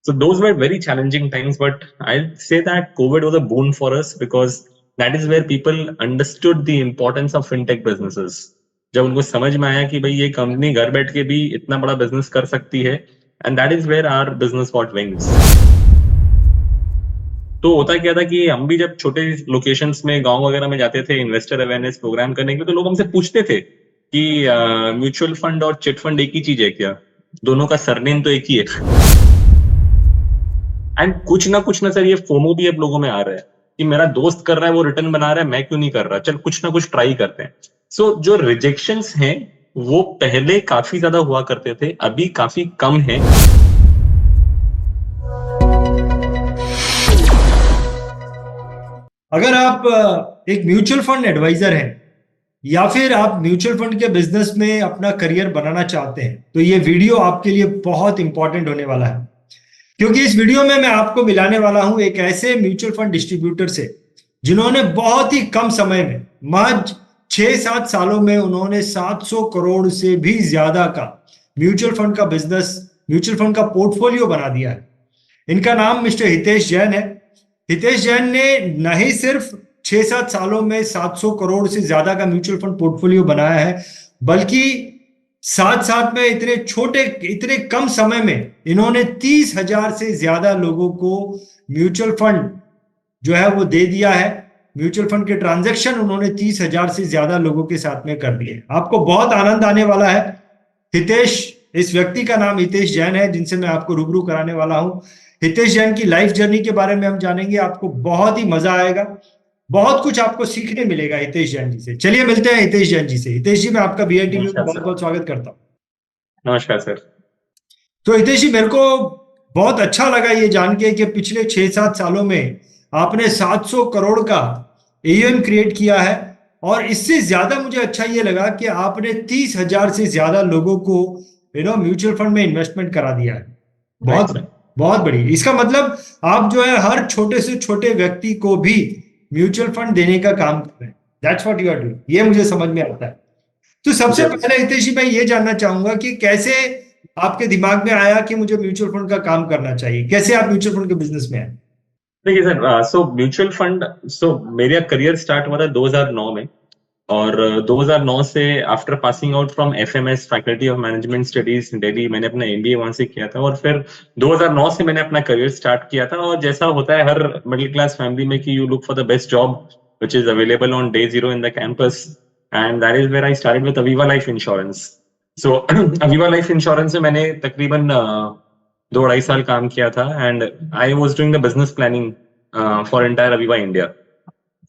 So those were very challenging times, but I'll say that COVID was a boon for us because that is where people understood the importance of fintech businesses. जब उनको समझ में आया कि भाई ये company घर बैठ के भी इतना बड़ा बिजनेस कर सकती है, and that is where our business got wings. तो होता क्या था कि हम भी जब छोटे लोकेशंस में गांव वगैरह में जाते थे इन्वेस्टर अवेयरनेस प्रोग्राम करने के लिए, तो लोग हमसे पूछते थे कि म्यूचुअल फंड और चिट फंड एक ही चीज है क्या? दोनों का सरनेम तो एक ही है। एंड कुछ ना सर, ये फोमो भी अब लोगों में आ रहा है कि मेरा दोस्त कर रहा है, वो रिटर्न बना रहा है, मैं क्यों नहीं कर रहा, चल कुछ ना कुछ ट्राई करते हैं। सो जो रिजेक्शंस हैं वो पहले काफी ज्यादा हुआ करते थे, अभी काफी कम है। अगर आप एक म्यूचुअल फंड एडवाइजर हैं या फिर आप म्यूचुअल फंड के बिजनेस में अपना करियर बनाना चाहते हैं तो ये वीडियो आपके लिए बहुत इंपॉर्टेंट होने वाला है, क्योंकि इस वीडियो में मैं आपको मिलाने वाला हूं एक ऐसे म्यूचुअल फंड डिस्ट्रीब्यूटर से जिन्होंने बहुत ही कम समय में, महज 6-7 सालों में उन्होंने 700 करोड़ से भी ज्यादा का म्यूचुअल फंड का बिजनेस, म्यूचुअल फंड का पोर्टफोलियो बना दिया है। इनका नाम मिस्टर हितेश जैन है। हितेश जैन ने न ही सिर्फ 6-7 सालों में 700 करोड़ से ज्यादा का म्यूचुअल फंड पोर्टफोलियो बनाया है, बल्कि साथ साथ में इतने कम समय में इन्होंने 30,000 से ज्यादा लोगों को म्यूचुअल फंड जो है वो दे दिया है। म्यूचुअल फंड के ट्रांजैक्शन उन्होंने 30,000 से ज्यादा लोगों के साथ में कर दिए। आपको बहुत आनंद आने वाला है। हितेश, इस व्यक्ति का नाम हितेश जैन है जिनसे मैं आपको रूबरू कराने वाला हूं। हितेश जैन की लाइफ जर्नी के बारे में हम जानेंगे, आपको बहुत ही मजा आएगा, बहुत कुछ आपको सीखने मिलेगा हितेश जैन जी से। चलिए मिलते हैं हितेश जैन जी से। हितेश जी, मैं आपका वीआईटी में बहुत बहुत स्वागत करता हूँ। नमस्कार सर। तो हितेश जी, मेरे को बहुत अच्छा लगा ये जान के कि पिछले 6-7 सालों में आपने 700 करोड़ का एयूएम क्रिएट किया है, और इससे ज्यादा मुझे अच्छा ये लगा कि आपने 30,000 से ज्यादा लोगों को म्यूचुअल फंड में इन्वेस्टमेंट करा दिया है। बहुत बड़ी। इसका मतलब आप जो है हर छोटे से छोटे व्यक्ति को भी म्यूचुअल फंड देने का काम कर रहे हैं। That's what you are doing. ये मुझे समझ में आता है। तो सबसे पहले हितेश जी, मैं ये जानना चाहूंगा कि कैसे आपके दिमाग में आया कि मुझे म्यूचुअल फंड का काम करना चाहिए, कैसे आप म्यूचुअल फंड के बिजनेस में आए? देखिए सर, सो म्यूचुअल फंड, मेरा करियर स्टार्ट हुआ था 2009 में, और 2009 से after passing out from FMS, faculty of management studies Delhi, मैंने अपना एमबीए वहां से किया था, और फिर 2009 से मैंने अपना करियर स्टार्ट किया था। और जैसा होता है हर मिडिल क्लास फैमिली में कि you look for the best job which is available on day zero in the campus, and that is where I started with Aviva life insurance. So Aviva life insurance में मैंने तकरीबन 2-2.5 साल काम किया था, and I was doing the business planning for entire Aviva India.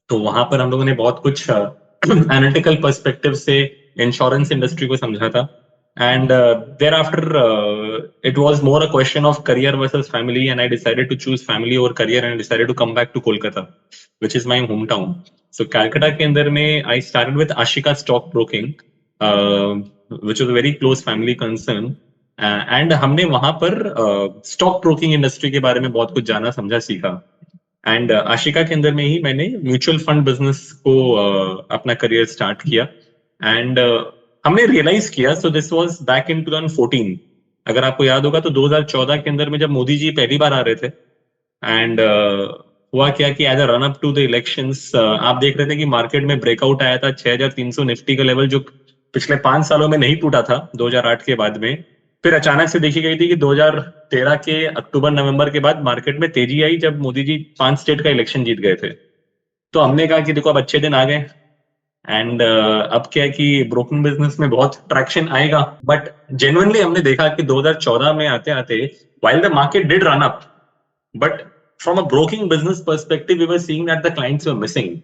तो वहां पर हम लोगों ने बहुत कुछ एनालिटिकल पर्सपेक्टिव से इंश्योरेंस इंडस्ट्री को समझा था, and thereafter it was more a question of career versus family, and I decided to choose family over career, and I decided to come back to Kolkata, which is my hometown. So Calcutta के अंदर में I started with Ashika Stock Broking, which was a very close family concern, and हमने वहां पर stock broking industry के बारे में बहुत कुछ जाना, समझा, सीखा। एंड आशिका के अंदर में ही मैंने म्यूचुअल फंड बिजनेस को अपना करियर स्टार्ट किया, एंड हमने रियलाइज किया, so this was back in 2014। अगर आपको याद होगा तो 2014 के अंदर में जब मोदी जी पहली बार आ रहे थे, एंड हुआ क्या कि as a run up to the elections आप देख रहे थे कि मार्केट में ब्रेकआउट आया था 6,300 निफ्टी का लेवल, जो पिछले 5 सालों में नहीं टूटा था 2008 के बाद में। फिर अचानक से देखी गई थी कि 2013 के अक्टूबर नवंबर के बाद मार्केट में तेजी आई जब मोदी जी 5 स्टेट का इलेक्शन जीत गए थे। तो हमने कहा कि देखो अब अच्छे दिन आ गए, एंड अब क्या है कि ब्रोकिंग बिजनेस में बहुत ट्रैक्शन आएगा। बट जेन्युइनली हमने देखा कि 2014 में आते आते while the market did run up, but from a broking business perspective we were seeing that the clients were missing.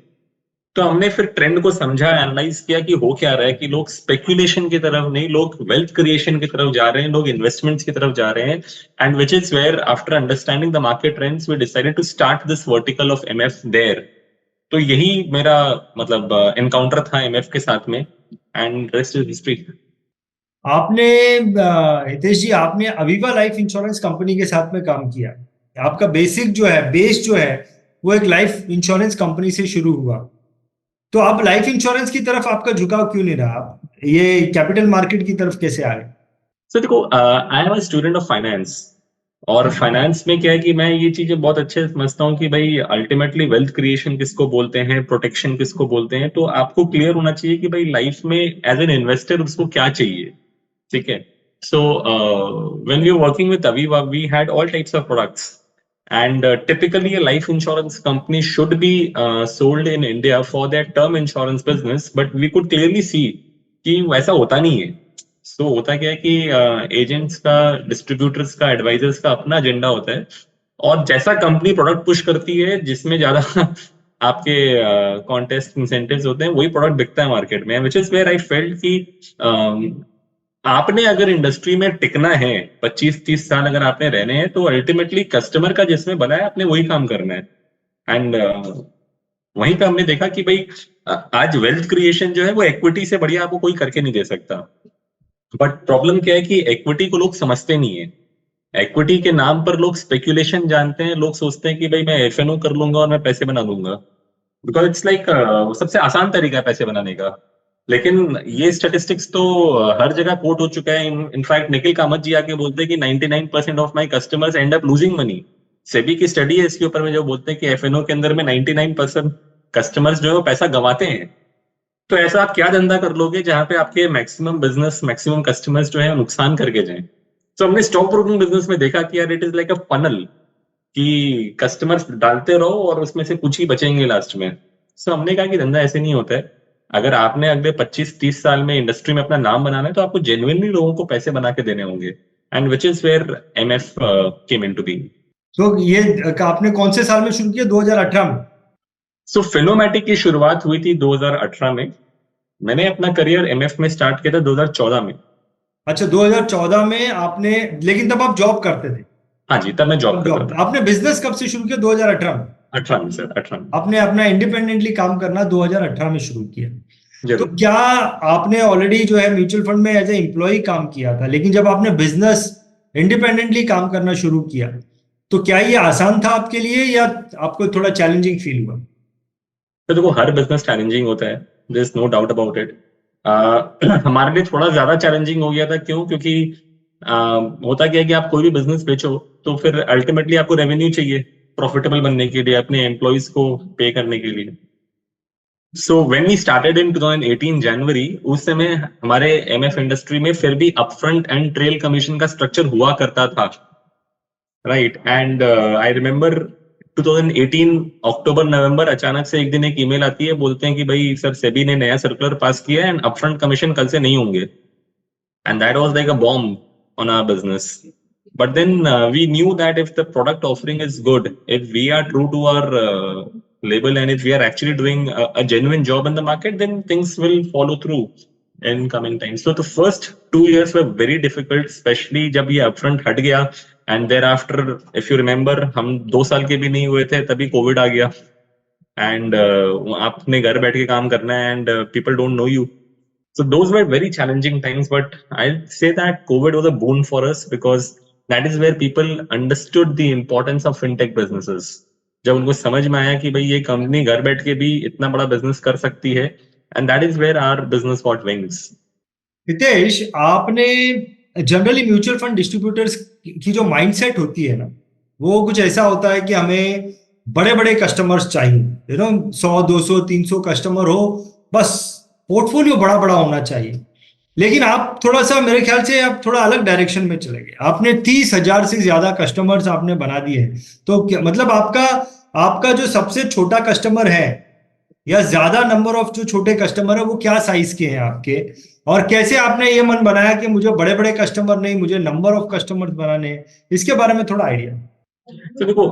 तो हमने फिर ट्रेंड को समझा, एनालाइज किया कि हो क्या रहा है, कि लोग स्पेकुलेशन की तरफ नहीं, लोग वेल्थ क्रिएशन की तरफ जा रहे हैं, लोग इन्वेस्टमेंट्स की तरफ जा रहे हैं, and which is where after understanding the market trends we decided to start this vertical of MF there. तो यही मेरा मतलब एनकाउंटर था एमएफ के साथ में, एंड रेस्ट इज हिस्ट्री। आपने हितेश जी, आपने अवीवा लाइफ इंश्योरेंस कंपनी के साथ में काम किया। आपका बेस जो है वो एक लाइफ इंश्योरेंस कंपनी से शुरू हुआ। तो आप लाइफ इंश्योरेंस की तरफ आपका झुकाव क्यों नहीं रहा? आप ये कैपिटल मार्केट की तरफ कैसे आ गए? सो देखो, I am a student of finance, और फाइनेंस में क्या है कि मैं ये चीजें बहुत अच्छे से समझता हूँ कि भाई अल्टीमेटली वेल्थ क्रिएशन किसको बोलते हैं, प्रोटेक्शन किसको बोलते हैं, तो आपको क्लियर होना चाहिए कि भाई लाइफ में एज एन इन्वेस्टर उसको क्या चाहिए। ठीक है। So when we were working with Aviva we had all types of products, and typically a life insurance company should be sold in India for their term insurance business, but we could clearly see कि वैसा होता नहीं है। सो होता क्या है कि agents का, डिस्ट्रीब्यूटर्स का, एडवाइजर्स का अपना एजेंडा होता है, और जैसा कंपनी प्रोडक्ट पुश करती है जिसमें ज्यादा आपके कॉन्टेस्ट इंसेंटिव्स होते हैं वही प्रोडक्ट बिकता है मार्केट में, which is where I felt कि आपने अगर इंडस्ट्री में टिकना है, 25-30 साल अगर आपने रहने हैं, तो अल्टीमेटली कस्टमर का जिसमें बना है आपने वही काम करना है। एंड वहीं पे हमने देखा कि भाई आज वेल्थ क्रिएशन जो है वो इक्विटी से बढ़िया आपको कोई करके नहीं दे सकता। बट प्रॉब्लम क्या है कि इक्विटी को लोग समझते नहीं है। इक्विटी के नाम पर लोग स्पेक्यूलेशन जानते हैं, लोग सोचते हैं कि भाई मैं एफएनओ कर लूंगा और मैं पैसे बना लूंगा, बिकॉज इट्स लाइक सबसे आसान तरीका है पैसे बनाने का। लेकिन ये स्टेटिस्टिक्स तो हर जगह कोट हो चुका है। इनफैक्ट निखिल कामत जी आके बोलते हैं कि 99% of my customers and up losing money. SEBI की स्टडी है इसके ऊपर में, जो बोलते हैं कि एफएनओ के अंदर में 99% कस्टमर्स जो है वो पैसा गंवाते हैं। तो ऐसा आप क्या धंधा कर लोगे जहां पे आपके मैक्सिमम बिजनेस, मैक्सिमम कस्टमर्स जो है नुकसान करके जाएं। तो हमने स्टॉक ब्रोकिंग बिजनेस में देखा कि यार it is like a funnel, कि कस्टमर्स डालते रहो और उसमें से कुछ ही बचेंगे लास्ट में। सो हमने कहा कि धंधा ऐसे नहीं होता है। अगर आपने अगले 25-30 साल में इंडस्ट्री में अपना नाम बनाना है तो आपको जेन्युइनली लोगों को पैसे बना के देने होंगे, and which is where MF came into being. तो ये आपने कौन से साल में शुरू किया? 2018 में? सो फिनोमैटिक की शुरुआत हुई थी 2018 में। मैंने अपना करियर एमएफ में स्टार्ट किया था 2014 में। अच्छा, 2014 में आपने, लेकिन तब आप जॉब करते थे? हाँ जी, तब मैं जॉब करता था। आपने बिजनेस कब से शुरू किया? 2018 में? 18 में सर, 18 में। आपने अपना इंडिपेंडेंटली काम करना 2018 में शुरू किया। तो जरूर। क्या आपने ऑलरेडी जो है म्यूचुअल फंड में एज ए एम्प्लॉय काम किया था, लेकिन जब आपने बिजनेस इंडिपेंडेंटली काम करना शुरू किया तो क्या ये आसान था आपके लिए या आपको थोड़ा चैलेंजिंग फील हुआ? तो देखो, हर बिजनेस चैलेंजिंग होता है, there is no doubt about it. हमारे लिए थोड़ा ज्यादा चैलेंजिंग हो गया था। क्यों? क्योंकि होता क्या है कि आप कोई भी बिजनेस बेचो तो फिर अल्टीमेटली आपको रेवेन्यू चाहिए प्रॉफिटेबल बनने के लिए, अपने एम्प्लॉइज को पे करने के लिए। So when we started in 2018 January, उस समय हमारे एमएफ इंडस्ट्री में फिर भी अपफ्रंट एंड ट्रेल कमीशन का स्ट्रक्चर हुआ करता था, right. And I remember 2018 October November, अचानक से एक दिन एक ईमेल आती है, बोलते हैं कि भाई सर सेबी ने नया सर्कुलर पास किया है एंड अपफ्रंट कमीशन कल से नहीं होंगे। And that was like a bomb on our business. But then we knew that if the product offering is good, if we are true to our label, and if we are actually doing a genuine job in the market, then things will follow through in coming times. So the first 2 years were very difficult, especially जब ये upfront हट गया, and thereafter, if you remember, हम 2 साल के भी नहीं हुए थे तभी कोविड आ गया, and आपने घर बैठ के काम करना है, and people don't know you. So those were very challenging times, but I'll say that COVID was a boon for us because that is where people understood the importance of fintech businesses. जब उनको समझ में आया कि भाई ये company घर बैठ के भी इतना बड़ा बिजनेस कर सकती है, and that is where our business got wings. Hitesh, आपने जनरली म्यूचुअल फंड डिस्ट्रीब्यूटर्स की जो माइंडसेट होती है ना, वो कुछ ऐसा होता है कि हमें बड़े बड़े कस्टमर्स चाहिए, 100, 200, 300 कस्टमर हो, बस पोर्टफोलियो बड़ा बड़ा होना चाहिए। लेकिन आप थोड़ा सा, मेरे ख्याल से आप थोड़ा अलग डायरेक्शन में चले गए। आपने 30,000 से ज्यादा कस्टमर्स आपने बना दिए हैं। तो क्या मतलब आपका जो सबसे छोटा कस्टमर है या ज्यादा नंबर ऑफ जो छोटे कस्टमर है वो क्या साइज के हैं आपके, और कैसे आपने ये मन बनाया कि मुझे बड़े बड़े कस्टमर नहीं, मुझे नंबर ऑफ कस्टमर्स बनाने हैं? इसके बारे में थोड़ा आइडिया। तो देखो,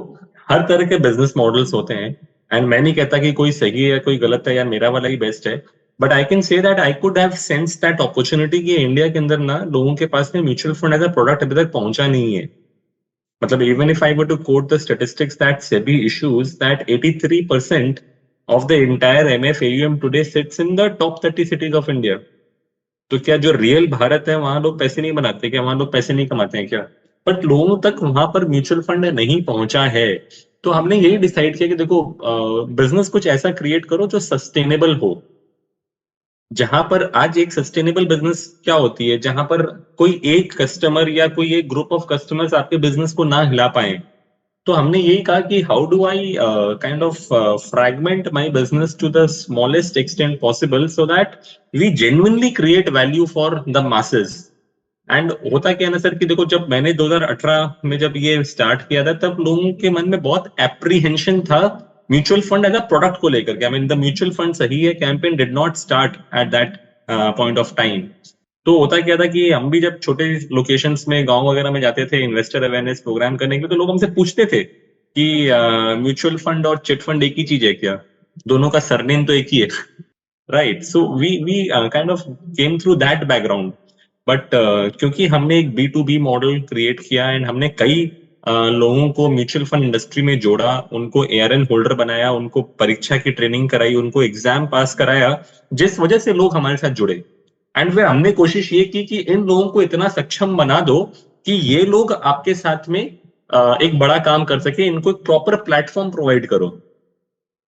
हर तरह के बिजनेस मॉडल्स होते हैं, एंड मैं नहीं कहता कि कोई सही है कोई गलत है या मेरा वाला ही बेस्ट है, but I can say that I could have sense that opportunity कि इंडिया के अंदर ना लोगों के पास में mutual fund as a product अभी तक पहुंचा नहीं है। मतलब even if I were to quote the statistics that SEBI issues that 83% of the entire MF AUM today sits in the top 30 cities of India. तो क्या जो रियल भारत है वहां लोग पैसे नहीं बनाते क्या? वहां लोग पैसे नहीं कमाते हैं क्या? बट लोगों तक वहां पर म्यूचुअल फंड नहीं पहुंचा है। तो हमने यही डिसाइड किया कि देखो, बिजनेस कुछ ऐसा क्रिएट करो जो सस्टेनेबल हो। जहां पर आज एक सस्टेनेबल बिजनेस क्या होती है, जहां पर कोई एक कस्टमर या कोई एक ग्रुप ऑफ कस्टमर्स आपके बिजनेस को ना हिला पाए, तो हमने यही कहा कि how do I kind of fragment my business to the smallest extent possible so that we genuinely create value for the masses. And होता क्या है ना सर कि देखो, जब मैंने 2018 में जब ये स्टार्ट किया था, तब लोगों के मन में बहुत एप्रीहेंशन था mutual fund as a product को लेकर के। I mean the mutual fund सही है campaign did not start at that point of time. तो होता क्या था कि हम भी जब छोटे लोकेशंस में गांव वगैरह में जाते थे इन्वेस्टर अवेयरनेस प्रोग्राम करने के लिए, तो लोग हमसे पूछते थे कि म्यूचुअल फंड और चिट फंड एक ही चीज है क्या, दोनों का सरनेम तो एक ही है। Right, so we kind of came through that background. But क्योंकि हमने एक B2B मॉडल क्रिएट किया एंड हमने कई लोगों को म्यूचुअल फंड इंडस्ट्री में जोड़ा, उनको ARN होल्डर बनाया, उनको परीक्षा की ट्रेनिंग कराई, उनको एग्जाम पास कराया, जिस वजह से लोग हमारे साथ जुड़े। एंड फिर हमने कोशिश ये की कि इन लोगों को इतना सक्षम बना दो कि ये लोग आपके साथ में एक बड़ा काम कर सके, इनको एक प्रॉपर प्लेटफॉर्म प्रोवाइड करो।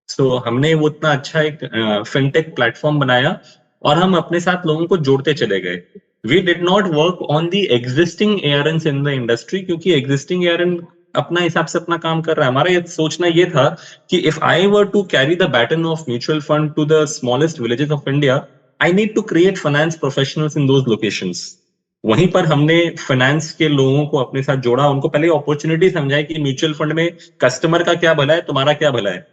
सो हमने वो इतना अच्छा एक फिनटेक प्लेटफॉर्म बनाया और हम अपने साथ लोगों को जोड़ते चले गए। We did not work on the existing ARNs in the industry, क्योंकि एग्जिस्टिंग ARN अपना हिसाब से अपना काम कर रहा है। हमारा ये सोचना ये था कि if I were to carry the baton of mutual fund to the smallest villages of India, I need to create finance professionals in those locations. वहीं पर हमने फाइनेंस के लोगों को अपने साथ जोड़ा, उनको पहले अपॉर्चुनिटी समझाई कि म्यूचुअल फंड में कस्टमर का क्या भला है, तुम्हारा क्या भला है।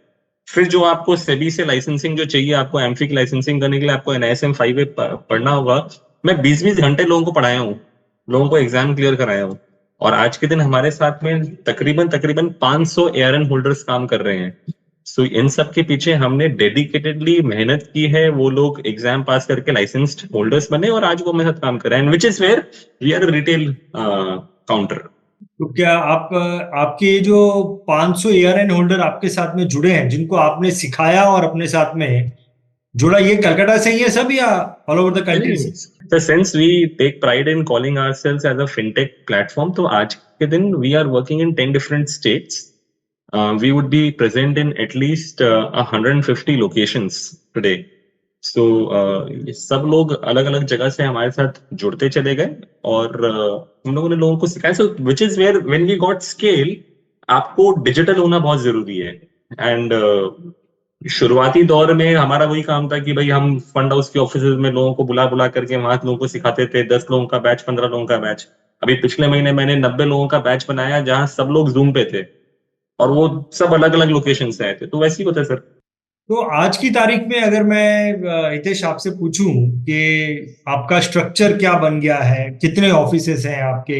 फिर जो आपको सेबी से लाइसेंसिंग जो चाहिए, आपको एमफिक लाइसेंसिंग करने के लिए आपको NISM 5 पढ़ना होगा। मैं 20-20 घंटे लोगों को पढ़ाया हूँ, लोगों को एग्जाम क्लियर कराया हूँ, और आज के दिन हमारे साथ में तकरीबन तकरीबन 500 ARN होल्डर्स काम कर रहे हैं। सो इन सब के पीछे हमने डेडिकेटेडली मेहनत की है, वो लोग एग्जाम पास करके लाइसेंस्ड होल्डर्स बने और आज वो मेरे साथ काम कर रहे हैं, which is where we are retail counter. तो क्या आप आपके जो 500 ARN होल्डर आपके साथ में जुड़े हैं, जिनको आपने सिखाया और अपने साथ में जोड़ा, ये कलकत्ता से ही है सब या ऑल ओवर द कंट्री से? So since we take pride in calling ourselves as a fintech platform, तो आज के दिन we are working in 10 different states. We would be present in at least 150 locations today. So ये सब लोग अलग अलग जगह से हमारे साथ जुड़ते चले गए और हम लोगों ने लोगों को सिखाया। So which is where when we got scale, आपको डिजिटल होना बहुत जरूरी है। एंड शुरुआती दौर में हमारा वही काम था कि भाई हम फंड हाउस के ऑफिस में लोगों को बुला बुला करके वहां लोगों को सिखाते थे, 10 लोगों का बैच, 15 लोगों का बैच। अभी पिछले महीने मैंने 90 लोगों का बैच बनाया, जहां सब लोग जूम पे थे और वो सब अलग अलग लोकेशन से आए थे। तो वैसे ही होता है सर। तो आज की तारीख में अगर मैं हितेश आपसे पूछूं कि आपका स्ट्रक्चर क्या बन गया है, कितने ऑफिसेस हैं आपके,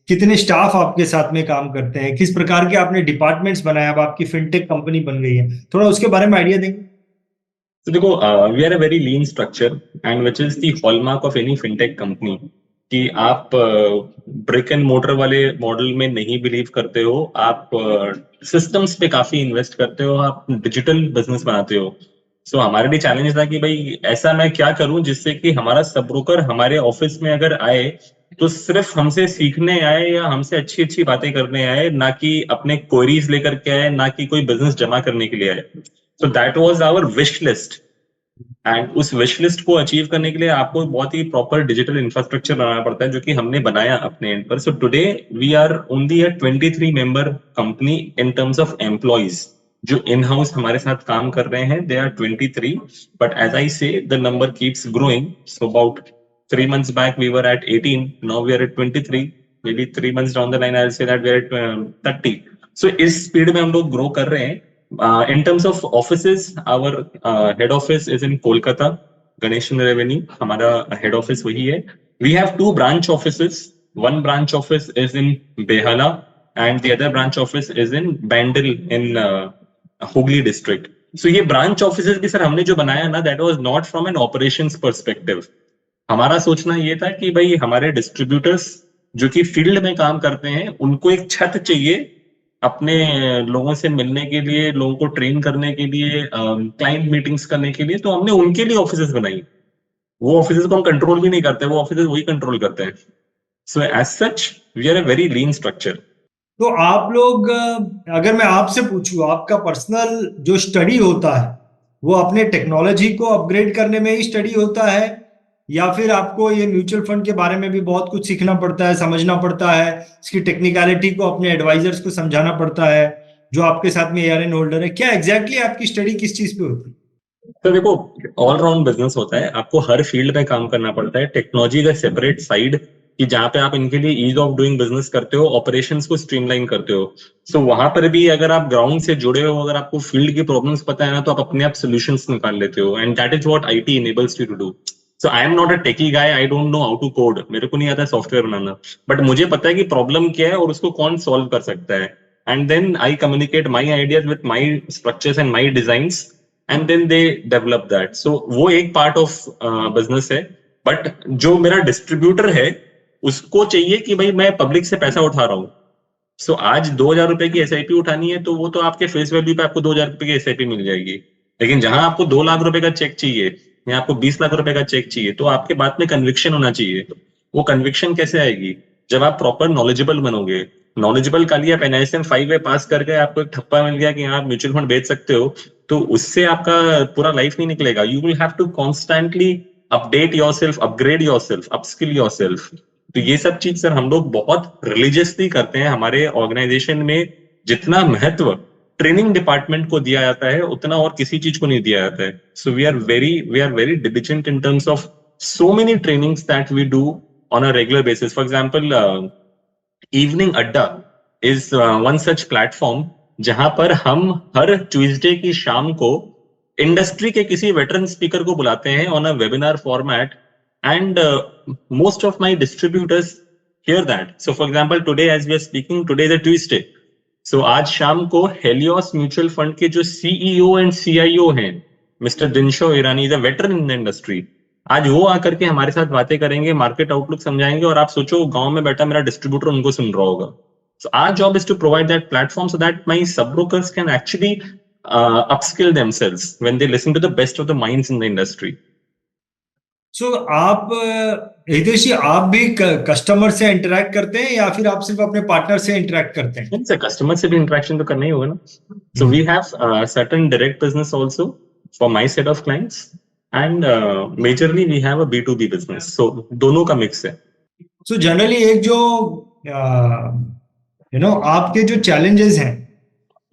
कितने स्टाफ आपके साथ में काम करते हैं, किस प्रकार के आपने डिपार्टमेंट्स बनाए, अब आपकी फिनटेक कंपनी बन गई है, थोड़ा उसके बारे में आइडिया देंगे? तो देखो, we are a very lean structure and which is the hallmark of any fintech company, कि आप ब्रिक एंड मोटर वाले मॉडल में नहीं बिलीव करते हो, आप सिस्टम्स पे काफी इन्वेस्ट करते हो, आप डिजिटल बिजनेस बनाते हो। सो हमारे लिए चैलेंज था कि भाई ऐसा मैं क्या करूं जिससे कि हमारा सब ब्रोकर हमारे ऑफिस में अगर आए तो सिर्फ हमसे सीखने आए या हमसे अच्छी अच्छी बातें करने आए, ना कि अपने क्वेरीज लेकर के आए, ना कि कोई बिजनेस जमा करने के लिए आए। So that was our wish list. And उस विश लिस्ट को अचीव करने के लिए आपको बहुत ही प्रॉपर डिजिटल इंफ्रास्ट्रक्चर बनाना पड़ता है, जो कि हमने बनाया अपने एंड पर। So today we are only a 23 member company in terms of employees. जो इन हाउस हमारे साथ काम कर रहे हैं, they are 23, but as I say the number keeps growing. So about 3 months back we were at 18, now we are at 23, maybe 3 months down the line I'll say that we are at 30. So इस speed में हम लोग grow कर रहे हैं। In terms of offices, our head office is in Kolkata, Ganeshan Revenue, हमारा head office वही है। We have 2 branch offices. One branch office is in Behala and the other branch office is in Bandel in Hooghly district. So ये branch offices भी sir हमने जो बनाया ना, that was not from an operations perspective. हमारा सोचना ये था कि भाई हमारे डिस्ट्रीब्यूटर्स जो कि फील्ड में काम करते हैं, उनको एक छत चाहिए अपने लोगों से मिलने के लिए, लोगों को ट्रेन करने के लिए, क्लाइंट मीटिंग्स करने के लिए। तो हमने उनके लिए ऑफिसेस बनाई। वो ऑफिसेस को हम कंट्रोल भी नहीं करते, वो ऑफिसेस वही कंट्रोल करते हैं। So as such we are a very lean structure. तो आप लोग, अगर मैं आपसे पूछूं, आपका पर्सनल जो स्टडी होता है वो अपने टेक्नोलॉजी को अपग्रेड करने में ही स्टडी होता है, या फिर आपको ये म्यूचुअल फंड के बारे में भी बहुत कुछ सीखना पड़ता है, समझना पड़ता है, इसकी टेक्निकलिटी को अपने एडवाइजर्स को समझाना पड़ता है जो आपके साथ में एआरएन होल्डर है? क्या एग्जैक्टली आपकी स्टडी किस चीज पे होती है? तो देखो, ऑल राउंड बिजनेस होता है, आपको हर फील्ड में काम करना पड़ता है। टेक्नोलॉजी का सेपरेट साइड कि जहां पे आप इनके लिए ईज ऑफ डूइंग बिजनेस करते हो, ऑपरेशंस को स्ट्रीमलाइन करते हो। सो वहां पर भी अगर आप ग्राउंड से जुड़े हो, अगर आपको फील्ड की प्रॉब्लम्स पता है ना, तो आप अपने आप सोल्यूशंस निकाल लेते हो, and that is what IT enables you to do. So I am not a techie guy, I don't know how to code, मेरे को नहीं आता सॉफ्टवेयर बनाना, बट मुझे पता है कि प्रॉब्लम क्या है और उसको कौन सॉल्व कर सकता है। And then I communicate my ideas with my structures and my designs, and then they develop that. So वो एक पार्ट ऑफ बिजनेस है। बट जो मेरा डिस्ट्रीब्यूटर है, उसको चाहिए कि भाई मैं पब्लिक से पैसा उठा रहा हूँ। सो आज 2,000 रुपए की एसआईपी उठानी है, तो वो तो आपके फेस वैल्यू पे आपको 2,000 रुपए की एसआईपी मिल जाएगी। लेकिन जहां आपको 2 लाख रुपए का चेक चाहिए या आपको 20 लाख रुपए का चेक चाहिए, तो आपके बात में कन्विक्शन होना चाहिए। वो कन्विक्शन कैसे आएगी? जब आप प्रॉपर नॉलेजेबल बनोगे। नॉलेजेबल का लिए आप एनआईएसएम 5 पास कर गए, आपको एक ठप्पा मिल गया कि आप म्यूचुअल फंड बेच सकते हो, तो उससे आपका पूरा लाइफ नहीं निकलेगा। You will have to constantly update yourself, upgrade yourself, upskill yourself. तो ये सब चीज सर हम लोग बहुत रिलीजियसली करते हैं हमारे ऑर्गेनाइजेशन में। जितना महत्व ट्रेनिंग डिपार्टमेंट को दिया जाता है, उतना और किसी चीज को नहीं दिया जाता है। So we are very diligent in terms of so many trainings that we do on a regular basis. For example, evening अड्डा इज वन सच प्लेटफॉर्म जहां पर हम हर ट्यूसडे की शाम को इंडस्ट्री के किसी वेटरन स्पीकर को बुलाते हैं on a webinar format, and most of my distributors hear that. So for example today as we are speaking, today is a Tuesday. So आज शाम को हेलियोस म्यूचुअल फंड के जो सीईओ एंड सीआईओ हैं, mister Dinshaw Irani, is a veteran in the industry. आज वो आकर के हमारे साथ बातें करेंगे, मार्केट आउटलुक समझाएंगे, और आप सोचो गांव में बैठा मेरा डिस्ट्रीब्यूटर उनको सुन रहा होगा। So our job is to provide that platform so that my sub brokers can actually upskill themselves when they listen to the best of the minds in the industry. सो आप हितेश जी, आप भी कस्टमर से interact करते हैं या फिर आप सिर्फ अपने पार्टनर से इंटरेक्ट करते हैं? सर कस्टमर से भी इंटरेक्शन तो करना ही होगा ना। So we have certain direct business also for my set of clients, and majorly we have a B2B business. So दोनों का मिक्स है। सो जनरली एक जो आपके जो चैलेंजेस हैं,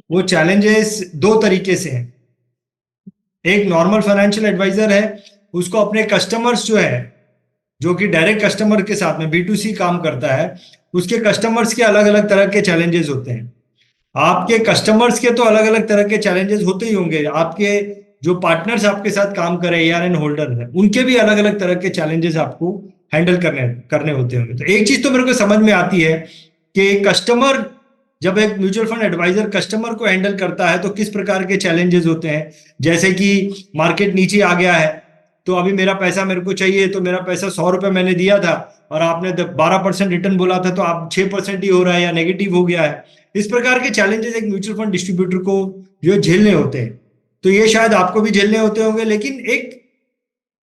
वो चैलेंजेस दो तरीके से हैं। एक नॉर्मल फाइनेंशियल एडवाइजर है, उसको अपने कस्टमर्स जो है, जो कि डायरेक्ट कस्टमर के साथ में B2C काम करता है, उसके कस्टमर्स के अलग अलग तरह के चैलेंजेस होते हैं। आपके कस्टमर्स के तो अलग अलग तरह के चैलेंजेस होते ही होंगे, आपके जो पार्टनर्स आपके साथ काम कर रहे हैं, ARN होल्डर है, उनके भी अलग अलग तरह के चैलेंजेस आपको हैंडल करने होते होंगे। तो एक चीज तो मेरे को समझ में आती है कि कस्टमर, जब एक म्यूचुअल फंड एडवाइजर कस्टमर को हैंडल करता है तो किस प्रकार के चैलेंजेस होते हैं। जैसे कि मार्केट नीचे आ गया है, तो अभी मेरा पैसा मेरे को चाहिए, तो मेरा पैसा 100 रुपए मैंने दिया था और आपने 12% रिटर्न बोला था, तो आप 6% ही हो रहा है या नेगेटिव हो गया है। इस प्रकार के चैलेंजेस एक म्यूचुअल फंड डिस्ट्रीब्यूटर को जो झेलने होते हैं, तो ये शायद आपको भी झेलने होते होंगे। लेकिन एक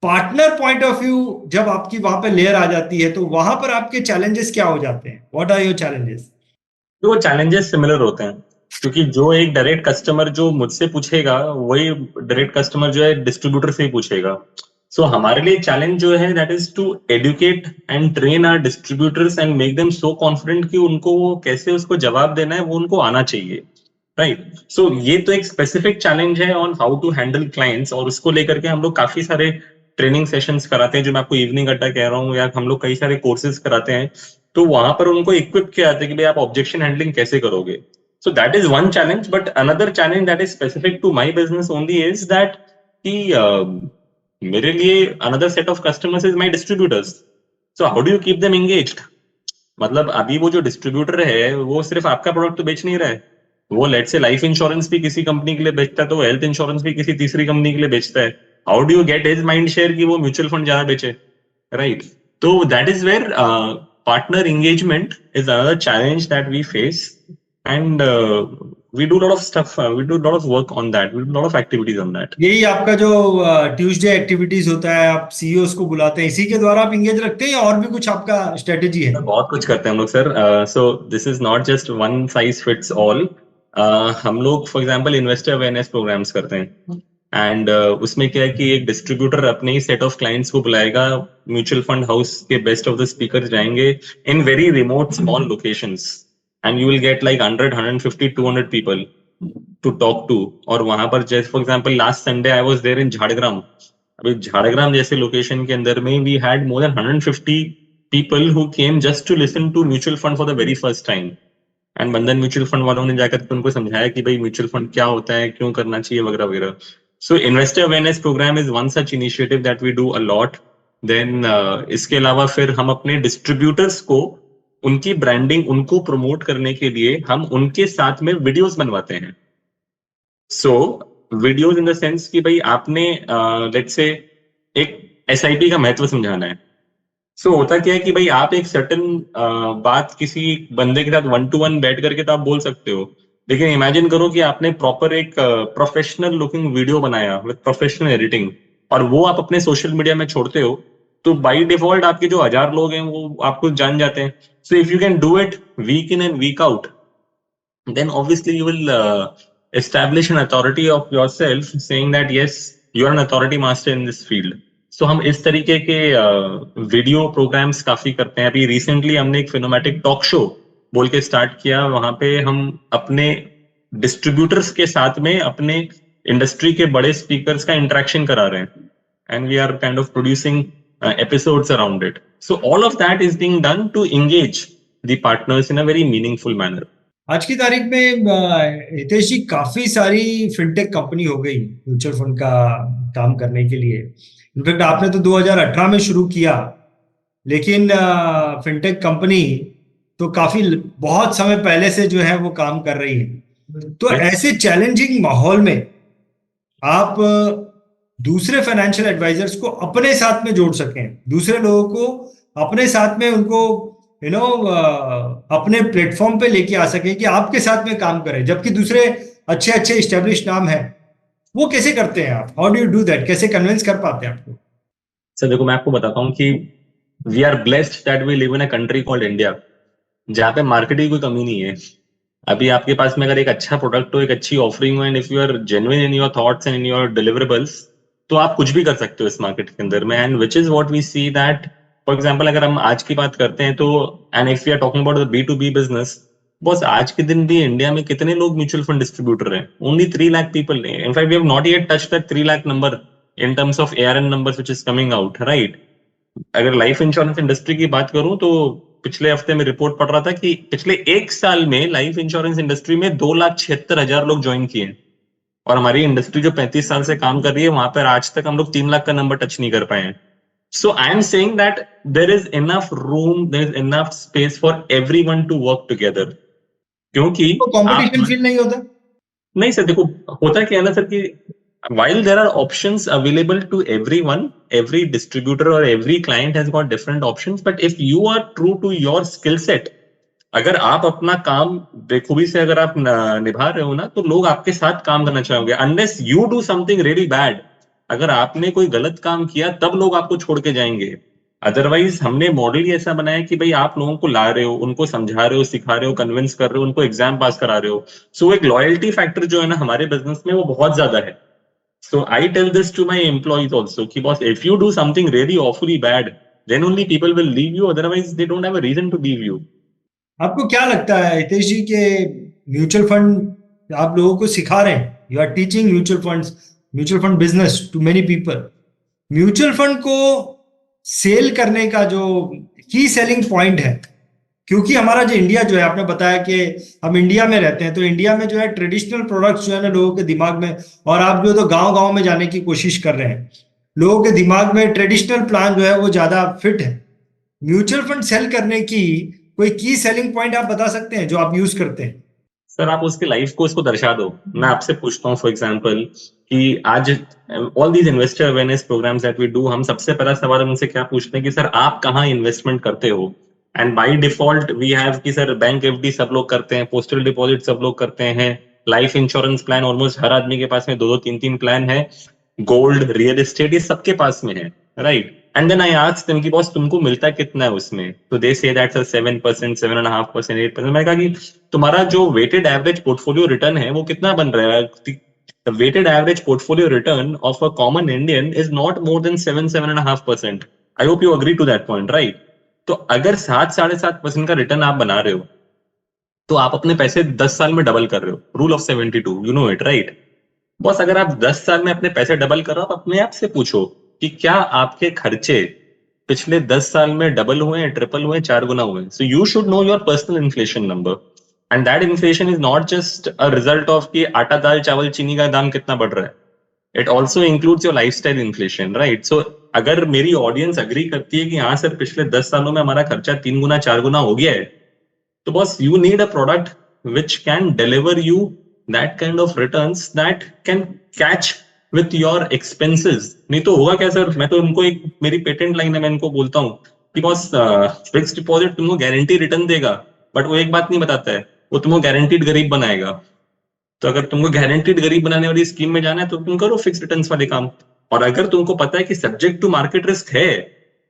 पार्टनर पॉइंट ऑफ व्यू जब आपकी वहां पर लेयर आ जाती है, तो वहां पर आपके चैलेंजेस क्या हो जाते हैं? What are your challenges? तो वो चैलेंजेस सिमिलर होते हैं, क्योंकि जो एक डायरेक्ट कस्टमर जो मुझसे पूछेगा, वही डायरेक्ट कस्टमर जो है डिस्ट्रीब्यूटर से ही पूछेगा। सो हमारे लिए चैलेंज जो है that is to educate and train our distributors and make them so confident कि उनको वो कैसे उसको जवाब देना है वो उनको आना चाहिए, राइट। सो ये तो एक स्पेसिफिक चैलेंज है on how to handle clients, और उसको लेकर के हम लोग काफी सारे ट्रेनिंग सेशंस कराते हैं, जो मैं आपको इवनिंग अड्डा कह रहा हूँ, या हम लोग कई सारे कोर्सेज कराते हैं। तो वहां पर उनको इक्विप किया जाता है कि भाई आप ऑब्जेक्शन हैंडलिंग कैसे करोगे। So that is one challenge, but another challenge that is specific to my business only is that कि मेरे लिए another set of customers is my distributors. So how do you keep them engaged? मतलब अभी वो जो distributor है वो सिर्फ आपका प्रोडक्ट तो बेच नहीं रहा है, वो लेट से लाइफ इंश्योरेंस भी किसी कंपनी के लिए बेचता है, तो हेल्थ इंश्योरेंस भी किसी तीसरी कंपनी के लिए बेचता है। How do you get his mind share कि वो म्यूचुअल फंड ज्यादा बेचे, राइट? तो that is where partner engagement is another challenge that we face, and we do a lot of stuff, we do a lot of work on that, we do a lot of activities on that. यही आपका जो Tuesday activities होता है, आप CEOs को बुलाते हैं, इसी के द्वारा आप इंगेज रखते हैं या और भी कुछ आपका स्ट्रेटेजी है? बहुत कुछ करते हैं हम लोग sir. So this is not just one size fits all. हम लोग for example investor awareness programs करते हैं, एंड उसमें क्या है कि एक डिस्ट्रीब्यूटर अपने ही सेट ऑफ क्लाइंट्स को बुलाएगा, म्यूचुअल फंड हाउस के बेस्ट ऑफ द स्पीकर जाएंगे in very remote small locations, and you will get like 100, 150, 200 people to talk to. और वहां पर जैसे for example last Sunday I was there in Jhargram. अभी झाड़ग्राम जैसे लोकेशन के अंदर में we had more than 150 people who came just to listen to mutual fund for the very first time. And बंधन म्यूचुअल फंड वालों ने जाकर के उनको समझाया कि भाई म्यूचुअल फंड क्या होता है, क्यों करना चाहिए, वगैरह वगैरह। So investor awareness programme is one such initiative that we do a lot. Then इसके अलावा फिर हम अपने डिस्ट्रीब्यूटर्स को उनकी ब्रांडिंग, उनको प्रमोट करने के लिए हम उनके साथ में वीडियोस बनवाते हैं। सो वीडियोस इन द सेंस कि भाई आपने लेट्स से एक एसआईपी का महत्व समझाना है। सो होता क्या है कि भाई आप एक सर्टन बात किसी बंदे के साथ 1-to-1 बैठ करके तो आप बोल सकते हो, लेकिन इमेजिन करो कि आपने प्रॉपर एक प्रोफेशनल लुकिंग वीडियो बनाया विद प्रोफेशनल एडिटिंग, और वो आप अपने सोशल मीडिया में छोड़ते हो, तो बाय डिफॉल्ट आपके जो 1000 लोग हैं वो आपको जान जाते हैं। So if you can do it week in and week out, then obviously you will establish an authority of yourself saying that yes, you are an authority master in this field. So हम इस तरीके के video programmes काफी करते हैं। अभी recently हमने एक फिनोमेटिक टॉक शो बोल के स्टार्ट किया, वहां पे हम अपने डिस्ट्रीब्यूटर्स के साथ में अपने इंडस्ट्री के बड़े स्पीकर्स का इंटरेक्शन करा रहे हैं, and we are kind of producing episodes around it. So all of that is being done to engage the partners in a very meaningful manner. आज की तारीख में हितेश जी, काफी सारी फिनटेक कंपनी हो गई म्यूचुअल फंड का काम करने के लिए। इनफैक्ट आपने तो 2018 में शुरू किया, लेकिन फिनटेक कंपनी तो काफी बहुत समय पहले से जो है वो काम कर रही है। तो ऐसे चैलेंजिंग माहौल में आप दूसरे फाइनेंशियल एडवाइजर्स को अपने साथ में जोड़ सकें, दूसरे लोगों को अपने साथ में उनको अपने प्लेटफॉर्म पे लेके आ सके कि आपके साथ में काम करें, जबकि दूसरे अच्छे अच्छे इस्टेब्लिश नाम हैं, वो कैसे करते हैं आप? How do you do that? कैसे कन्विंस कर पाते हैं आपको? सर देखो, मैं आपको बताता हूँ कि we are blessed that we live in a country called India, जहाँ पे मार्केट की कोई कमी नहीं है। अभी आपके पास में अगर एक अच्छा प्रोडक्ट हो, एक अच्छी ऑफरिंग हो, and if you are genuine in your thoughts and in your deliverables, तो आप कुछ भी कर सकते हो इस मार्केट के अंदर में। And which is what we see that for example अगर हम आज की बात करते हैं तो, and if we are talking about the B2B business, बस आज के दिन भी इंडिया में कितने लोग म्यूचुअल फंड डिस्ट्रीब्यूटर हैं? Only 3 lakh people. In fact we have not yet touched that 3 lakh number in terms of ARN numbers which is coming out, right? अगर लाइफ इंश्योरेंस इंडस्ट्री की बात करूं तो पिछले हफ्ते में रिपोर्ट पढ़ रहा था कि पिछले 1 साल में लाइफ इंश्योरेंस इंडस्ट्री में 2,76,000 लोग ज्वाइन किए हैं, और हमारी इंडस्ट्री जो 35 साल से काम कर रही है वहां पर आज तक हम लोग 3 लाख का नंबर टच नहीं कर पाए हैं। So I am saying that there is enough room, there is enough space for everyone to work together, क्योंकि तो कंपटीशन फील नहीं होता? नहीं सर, देखो होता क्या है ना सर कि while there are options available to everyone, every distributor or every client has got different options, but if you are true to your skill set, अगर आप अपना काम बेखूबी से अगर आप निभा रहे हो ना, तो लोग आपके साथ काम करना चाहोगे। unless you do something really bad, अगर आपने कोई गलत काम किया तब लोग आपको छोड़ के जाएंगे। अदरवाइज हमने मॉडल ही ऐसा बनाया कि भाई आप लोगों को ला रहे हो, उनको समझा रहे हो, सिखा रहे हो, कन्विंस कर रहे हो, उनको एग्जाम पास करा रहे हो। सो एक लॉयल्टी फैक्टर जो है ना हमारे बिजनेस में वो बहुत ज्यादा है। So I tell this to my employees also, कि boss, if you do something really awfully bad, then only people will leave you, otherwise they don't have a reason to leave you. आपको क्या लगता है हितेश जी के mutual fund आप लोगों को सिखा रहे हैं, you are teaching mutual fund business to many people, mutual fund को सेल करने का जो की सेलिंग पॉइंट है? क्योंकि हमारा जो इंडिया जो है, आपने बताया कि हम इंडिया में रहते हैं, तो इंडिया में जो है ट्रेडिशनल प्रोडक्ट्स जो है ना लोगों के दिमाग में, और आप जो तो गांव-गांव में जाने की कोशिश कर रहे हैं, लोगों के दिमाग में ट्रेडिशनल प्लान जो है वो ज्यादा फिट है। म्यूचुअल फंड सेल करने की कोई की सेलिंग पॉइंट आप बता सकते हैं जो आप यूज करते हैं? सर आप उसकी लाइफ को उसको दर्शा दो। मैं आपसे पूछता हूँ फॉर एग्जांपल कि आज all these investor awareness programs that we do, हम सबसे पहला सवाल उनसे क्या पूछते हैं कि सर आप कहाँ इन्वेस्टमेंट करते हो? And by default we have कि सर बैंक FD सब लोग करते हैं, पोस्टल डिपॉजिट सब लोग करते हैं, लाइफ इंश्योरेंस प्लान ऑलमोस्ट हर आदमी के पास में 2-2, 3-3 प्लान है, गोल्ड, रियल एस्टेट, ये सबके पास में है, right? And then I ask them कि बॉस तुमको मिलता कितना है उसमें? तो दे से दैट सर 7%, 7.5%, 8%। मैं कहा कि तुम्हारा जो वेटेड एवरेज पोर्टफोलियो रिटर्न है वो कितना बन रहा है? the weighted average portfolio return of a common Indian is not more than 7.5%. I hope you agree to that point, right? तो अगर 7-7.5% का रिटर्न आप बना रहे हो तो आप अपने पैसे 10 साल में डबल कर रहे हो. Rule of 72, you know it, right? बस अगर आप 10 साल में अपने पैसे डबल कर रहे हो, आप अपने आप से पूछो कि क्या आपके खर्चे पिछले 10 साल में डबल हुए हैं, ट्रिपल हुए, 4 गुना हुए? So you should know your personal inflation number. And that inflation is not just a result of कि आटा, दाल, चावल, चीनी का दाम कितना बढ़ रहा है. It also includes your lifestyle inflation, right? So अगर मेरी ऑडियंस अग्री करती है कि हाँ सर पिछले 10 सालों में हमारा खर्चा 3 गुना 4 गुना हो गया है, तो बस you need a product which can deliver you that kind of returns that can catch with your expenses. नहीं तो होगा क्या सर? मैं तो उनको एक मेरी पेटेंट लाइन है, मैं इनको बोलता हूँ कि बस फिक्स डिपॉजिट तुमको गारंटी रिटर्न देगा, बट वो एक बात नहीं बताता है, वो तुमको गारंटीड गरीब बनाएगा. तो अगर तुमको गारंटीड गरीब बनाने वाली स्कीम में जाना है तो तुम करो फिक्स रिटर्न्स वाले काम. और अगर तुमको पता है कि सब्जेक्ट टू मार्केट रिस्क है,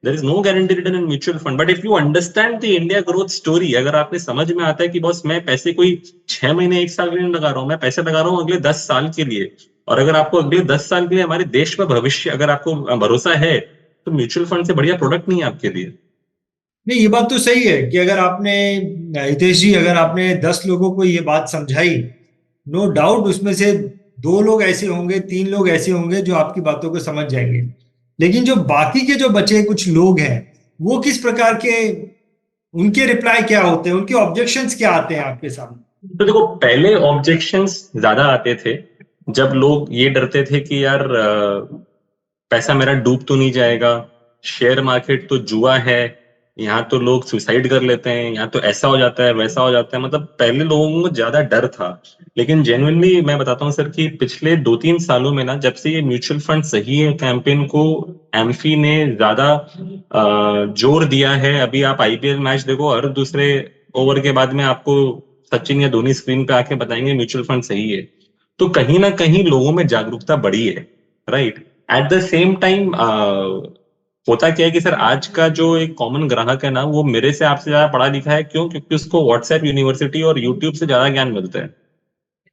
there is no guarantee return in mutual fund, but if you understand the India growth story, अगर आपने समझ में आता है कि बॉस मैं पैसे कोई 6 महीने 1 साल के लिए लगा रहा हूँ, मैं पैसे लगा रहा हूँ अगले 10 साल के लिए, और अगर आपको अगले 10 साल के लिए हमारे देश में भविष्य अगर आपको भरोसा है, तो म्यूचुअल फंड से बढ़िया प्रोडक्ट नहीं है आपके लिए. नहीं, ये बात तो सही है कि अगर आपने, हितेश जी, अगर आपने 10 लोगों को ये बात समझाई, नो डाउट उसमें से 2 लोग ऐसे होंगे, 3 लोग ऐसे होंगे जो आपकी बातों को समझ जाएंगे. लेकिन जो बाकी के जो बचे कुछ लोग हैं, वो किस प्रकार के, उनके रिप्लाई क्या होते हैं, उनके ऑब्जेक्शंस क्या आते हैं आपके सामने? तो देखो, पहले ऑब्जेक्शंस ज्यादा आते थे जब लोग ये डरते थे कि यार पैसा मेरा डूब तो नहीं जाएगा, शेयर मार्केट तो जुआ है, यहाँ तो लोग सुसाइड कर लेते हैं, यहाँ तो ऐसा हो जाता है वैसा हो जाता है. मतलब पहले लोगों को ज्यादा डर था. लेकिन जेन्युइनली मैं बताता हूँ सर कि पिछले 2-3 सालों में ना, जब से ये म्यूचुअल फंड सही है कैंपेन को एम्फी ने ज्यादा जोर दिया है. अभी आप आईपीएल मैच देखो, हर दूसरे ओवर के बाद में आपको सचिन या धोनी स्क्रीन पे आके बताएंगे म्यूचुअल फंड सही है. तो कहीं ना कहीं लोगों में जागरूकता बढ़ी है, right? At the same time होता क्या है कि सर आज का जो एक कॉमन ग्राहक है ना, वो मेरे से आपसे ज्यादा पढ़ा लिखा है. क्यों? क्योंकि उसको व्हाट्सएप यूनिवर्सिटी और यूट्यूब से ज्यादा ज्ञान मिलता है.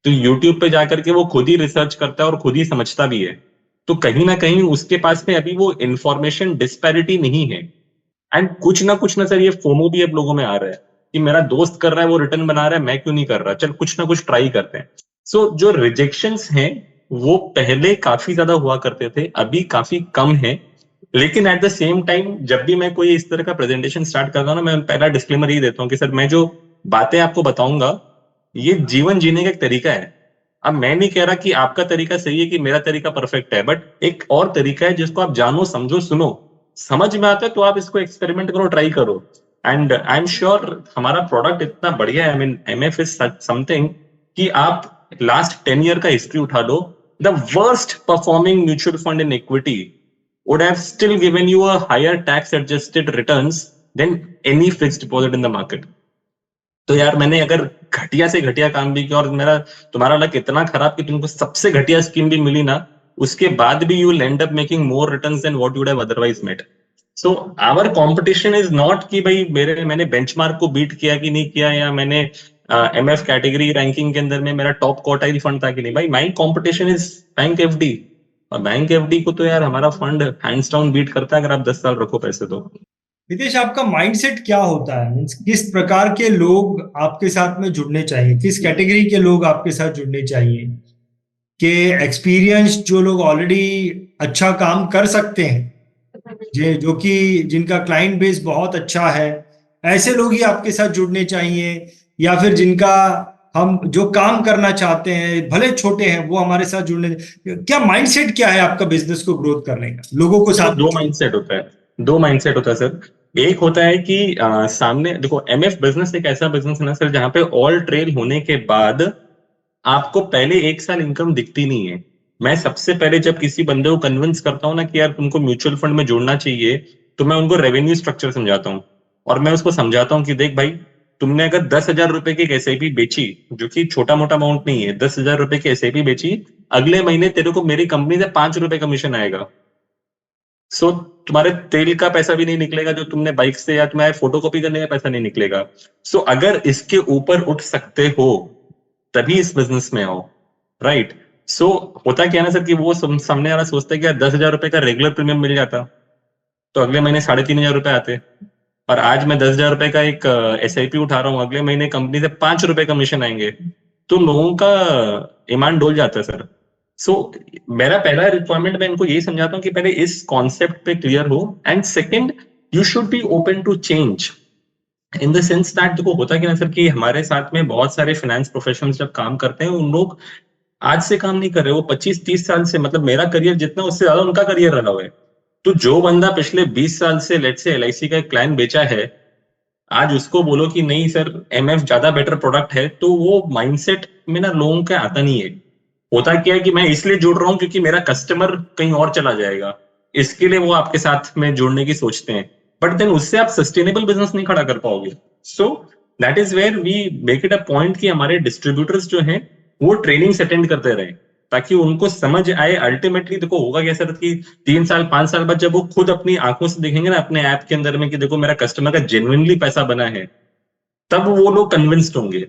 तो यूट्यूब पे जाकर के वो खुद ही रिसर्च करता है और खुद ही समझता भी है. तो कहीं ना कहीं उसके पास में अभी वो इंफॉर्मेशन डिस्पैरिटी नहीं है. एंड कुछ ना सर, ये फोमो भी अब लोगों में आ रहा है कि मेरा दोस्त कर रहा है, वो रिटर्न बना रहा है, मैं क्यों नहीं कर रहा, चल कुछ ना कुछ ट्राई करते हैं. सो जो रिजेक्शंस हैं वो पहले काफी ज्यादा हुआ करते थे, अभी काफी कम है. लेकिन एट द सेम टाइम जब भी मैं कोई इस तरह का प्रेजेंटेशन स्टार्ट करता हूँ ना, मैं पहला डिस्क्लेमर ही देता हूँ कि सर मैं जो बातें आपको बताऊंगा ये जीवन जीने का एक तरीका है. अब मैं नहीं कह रहा कि आपका तरीका सही है कि मेरा तरीका परफेक्ट है, बट एक और तरीका है जिसको आप जानो, समझो, सुनो, समझ में आता है तो आप इसको एक्सपेरिमेंट करो, ट्राई करो. एंड आई एम श्योर हमारा प्रोडक्ट इतना बढ़िया है. I mean MF is something कि आप लास्ट 10 ईयर का हिस्ट्री उठा लो, the worst performing mutual fund in equity would have still given you a higher tax adjusted returns than any fixed deposit in the market. तो यार मैंने अगर घटिया से घटिया काम भी किया और मेरा तुम्हारा लक इतना खराब कि तुमको सबसे घटिया स्कीम भी मिली ना, उसके बाद भी you will end up making more returns than what you would have otherwise made. So our competition is not कि भाई मैंने बेंचमार्क को बीट किया कि नहीं किया, या मैंने एमएफ कैटेगरी रैंकिंग के अंदर में मेरा टॉप क्वार्टाइल फंड था कि नहीं. भाई माई कॉम्पिटिशन इज बैंक एफडी, और बैंक एफडी को तो यार हमारा फंड हैंड्स डाउन बीट करता है अगर आप 10 साल रखो पैसे तो. हितेश, आपका माइंडसेट क्या होता है? मींस किस प्रकार के लोग आपके साथ में जुड़ने चाहिए, किस कैटेगरी के लोग आपके साथ जुड़ने चाहिए? कि एक्सपीरियंस जो लोग ऑलरेडी अच्छा काम कर सकते हैं, जो कि जिनका क्लाइंट बेस बहुत अच्छा है, ऐसे लोग ही आपके साथ जुड़ने चाहिए, या फिर जिनका हम जो काम करना चाहते हैं भले छोटे हैं वो हमारे साथ जुड़ने? क्या माइंडसेट क्या है आपका बिजनेस को ग्रोथ करने का, लोगों को साथ? दो माइंडसेट होता है सर. एक होता है कि सामने देखो, एमएफ बिजनेस एक ऐसा बिजनेस है ना सर जहां पे ऑल ट्रेल होने के बाद आपको पहले 1 साल इनकम दिखती नहीं है. मैं सबसे पहले जब किसी बंदे को कन्विंस करता हूँ ना कि यार तुमको म्यूचुअल फंड में जोड़ना चाहिए, तो मैं उनको रेवेन्यू स्ट्रक्चर समझाता हूँ. और मैं उसको समझाता हूँ कि देख भाई, तुमने अगर 10,000 रुपए की एक एसआईपी बेची, जो कि छोटा मोटा अमाउंट नहीं है, 10,000 रुपए की एसआईपी बेची, अगले महीने तेरे को मेरी कंपनी से 5 रुपए कमीशन आएगा. सो तुम्हारे तेल का पैसा भी नहीं निकलेगा जो तुमने बाइक से, या तुम्हारे फोटोकॉपी करने का पैसा नहीं निकलेगा. सो अगर इसके ऊपर उठ सकते हो तभी इस बिजनेस में आओ, राइट? सो होता क्या है ना सर कि वो सामने वाला सोचता है कि यार 10,000 रुपए का रेगुलर प्रीमियम मिल जाता तो अगले महीने 3,500 रुपए आते, और आज मैं 10,000 रुपए का एक SIP उठा रहा हूँ, अगले महीने कंपनी से 5 रुपए कमीशन आएंगे, तो लोगों का ईमान डोल जाता है सर। सो मेरा पहला रिक्वायरमेंट मैं इनको यही समझाता हूँ कि पहले इस कॉन्सेप्ट पे क्लियर हो, and second you should be open to change in the sense that देखो होता क्या है सर कि हमारे साथ में बहुत सारे फाइनेंस प्रोफेशनल्स जब काम करते हैं उन लोग आज से काम नहीं कर रहे, वो 25-30 साल से, मतलब मेरा करियर जितना उससे ज्यादा उनका करियर रहा हुआ है। तो जो बंदा पिछले 20 साल से लेट से LIC का एक प्लान बेचा है, आज उसको बोलो कि नहीं सर MF ज्यादा बेटर प्रोडक्ट है, तो वो माइंडसेट में ना लोगों का आता नहीं है। होता क्या है कि मैं इसलिए जुड़ रहा हूँ क्योंकि मेरा कस्टमर कहीं और चला जाएगा, इसके लिए वो आपके साथ में जुड़ने की सोचते हैं, बट देन उससे आप सस्टेनेबल बिजनेस नहीं खड़ा कर पाओगे। So that is where we make it a point कि हमारे डिस्ट्रीब्यूटर्स जो हैं वो ट्रेनिंग्स अटेंड करते रहे, ताकि उनको समझ आए। अल्टीमेटली देखो होगा क्या सर कि 3 साल 5 साल बाद जब वो खुद अपनी आंखों से देखेंगे ना अपने ऐप के अंदर में कि देखो मेरा कस्टमर का जेन्युइनली पैसा बना है, तब वो लोग कन्विंस्ड होंगे।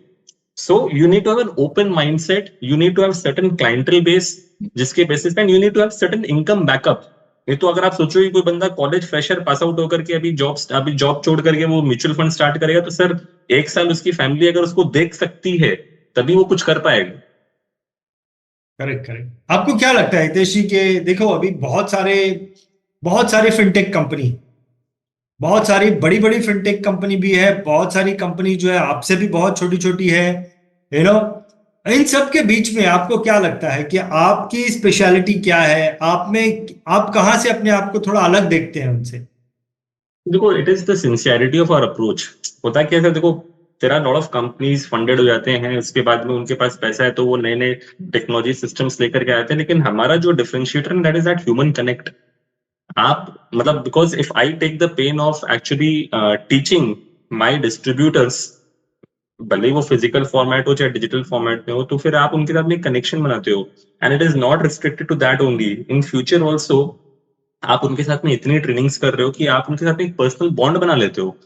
So you need to have an open mindset. You need to have certain clientele base, जिसके बेसिस पे you need to have certain income backup. नहीं तो अगर आप सोचो कि कोई बंदा कॉलेज फ्रेशर पास आउट होकर के अभी जॉब छोड़ करके वो म्यूचुअल फंड स्टार्ट करेगा, तो सर 1 साल उसकी फैमिली अगर उसको देख सकती है तभी वो कुछ कर पाएगा। Correct correct. आपको क्या लगता है हितेश जी के देखो अभी बहुत सारे फिनटेक कंपनी, बहुत सारी बड़ी बड़ी फिनटेक कंपनी भी है, बहुत सारी कंपनी जो है आपसे भी बहुत छोटी छोटी है, यू नो, इन सब के बीच में आपको क्या लगता है कि आपकी स्पेशलिटी क्या है, आप कहाँ से अपने आप को थोड़ा अलग देखते हैं उनसे? देखो it is the sincerity of our approach. होता क्या है सर, देखो तेरा लॉट ऑफ कंपनीज फंडेड हो जाते हैं, उसके बाद में उनके पास पैसा है तो वो नए नए टेक्नोलॉजी सिस्टम्स लेकर के आते हैं, लेकिन हमारा जो differentiator that is that human connect. आप मतलब because if I take the pain of actually teaching my distributors, भले ही वो फिजिकल फॉर्मेट हो चाहे डिजिटल फॉर्मेट में हो, तो फिर आप उनके साथ में कनेक्शन बनाते हो, and it is not restricted to that only, in future also आप उनके साथ में इतनी ट्रेनिंग्स कर रहे हो कि आप उनके साथ में एक पर्सनल बॉन्ड बना लेते हो,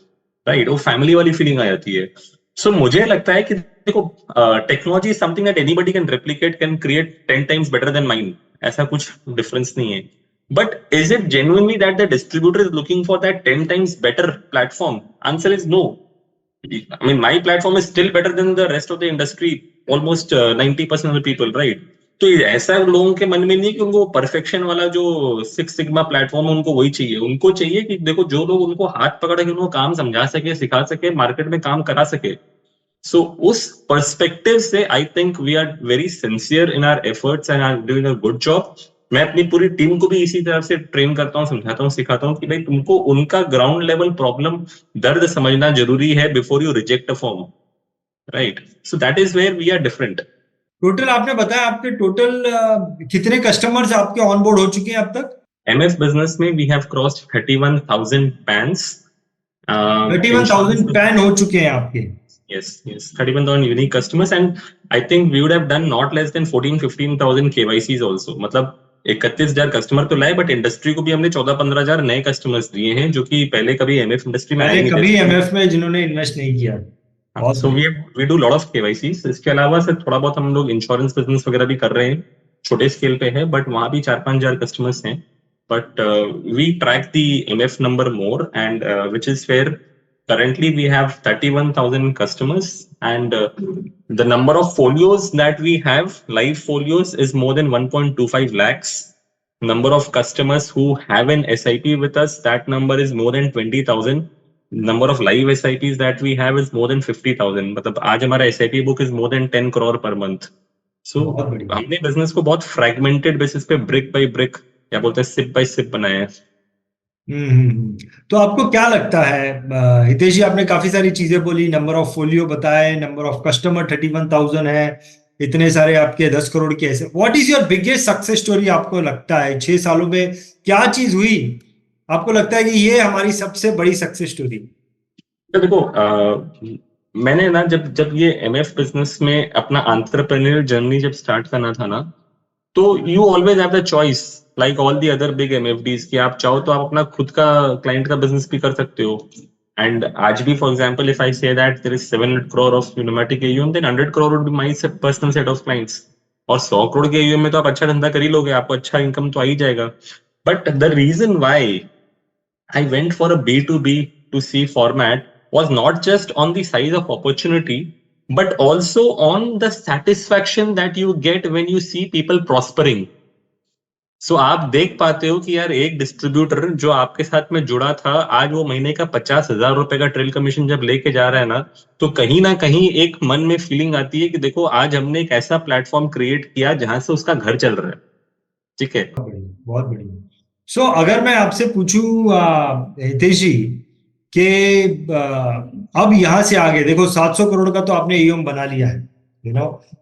राइट? वो फैमिली वाली फीलिंग आ जाती है। सो मुझे लगता है कि देखो technology is something that anybody can replicate, can create 10 times better than mine, ऐसा कुछ डिफरेंस नहीं है। But is it genuinely that the distributor is looking for that 10 times better platform? Answer is no. I mean, my platform is still better than the rest of the industry, almost 90% of the people, right? तो ऐसा लोगों के मन में नहीं कि उनको perfection वाला जो 6 सिग्मा प्लेटफॉर्म है उनको वही चाहिए। उनको चाहिए कि देखो जो लोग उनको हाथ पकड़ के उनको काम समझा सके, सिखा सके, मार्केट में काम करा सके। सो उस पर्सपेक्टिव से I think we are very sincere in our efforts and are doing a good job. मैं अपनी पूरी टीम को भी इसी तरह से ट्रेन करता हूँ, समझाता हूँ, सिखाता हूँ कि भाई तुमको उनका ग्राउंड लेवल प्रॉब्लम दर्द समझना जरूरी है before you reject a form, right? So that is where we are different. Total आपने बताया आपके टोटल कितने कस्टमर्स आपके ऑन बोर्ड हो चुके हैं अब तक? MF बिजनेस में we have crossed 31,000 PANs. 31,000 PAN हो चुके हैं आपके? Yes, yes, 31,000 unique customers, and I think we would have done not less than 14-15,000 KYCs also. मतलब 31,000 कस्टमर तो लाए, बट इंडस्ट्री को भी हमने 14-15,000 नए कस्टमर्स दिए हैं जो कि पहले कभी MF इंडस्ट्री में आए नहीं थे। कभी MF में जिन्होंने इन्वेस्ट नहीं किया। So we do lot of KYCs। इसके अलावा सर थोड़ा बहुत हम लोग इंश्योरेंस बिजनेस वगैरह भी कर रहे हैं, छोटे स्केल पे है, बट वहां भी 4-5,000 कस्टमर्स हैं। But we track the MF number more, and which is where currently we have 31,000 customers, and the number of folios that we have, live folios, is more than 1.25 lakhs. Number of customers who have an SIP with us, that number is more than 20,000. Number of live SIPs that we have is more than 50,000. मतलब आज हमारा SIP book is more than 10 crore per month. So हमने business को बहुत fragmented basis पे brick by brick, क्या बोलते हैं, सिप बाय सिप बनाया है। तो आपको क्या लगता है हितेश जी, आपने काफी सारी चीजें बोली, नंबर ऑफ फोलियो बताए, नंबर ऑफ कस्टमर 31,000 है, इतने सारे आपके 10 करोड़ के ऐसे, what is your biggest success story? आपको लगता है 6 सालों में क्या चीज हुई आपको लगता है कि ये हमारी सबसे बड़ी सक्सेस स्टोरी? तो देखो मैंने ना जब ये MF बिजनेस में अपना एंटरप्रेन्योरियल जर्नी जब स्टार्ट करना था ना, तो you always have the choice like all the other big MFDs कि आप चाहो तो आप अपना खुद का क्लाइंट का बिजनेस भी कर सकते हो। एंड आज भी for example if I say that there is 700 crore of numatic AUM, then 100 crore would be my personal set of clients. और 100 करोड़ के AUM में तो आप अच्छा धंधा कर ही लोगे, आपको अच्छा इनकम तो आ ही जाएगा. But the reason why I went for a B2B2C format was not just on the size of opportunity, but also on the satisfaction that you get when you see people prospering. So आप देख पाते हो कि यार एक distributor जो आपके साथ में जुड़ा था, आज वो महीने का 50,000 रुपए का ट्रेल कमीशन जब लेके जा रहा है ना, तो कहीं ना कहीं एक मन में फीलिंग आती है कि देखो आज हमने एक ऐसा प्लेटफॉर्म क्रिएट किया जहां से उसका घर चल रहा है. ठीक है. बहुत बढ़िया. सो अगर मैं आपसे पूछूं हितेश जी कि अब यहां से आगे देखो 700 करोड़ का तो आपने AUM बना लिया है,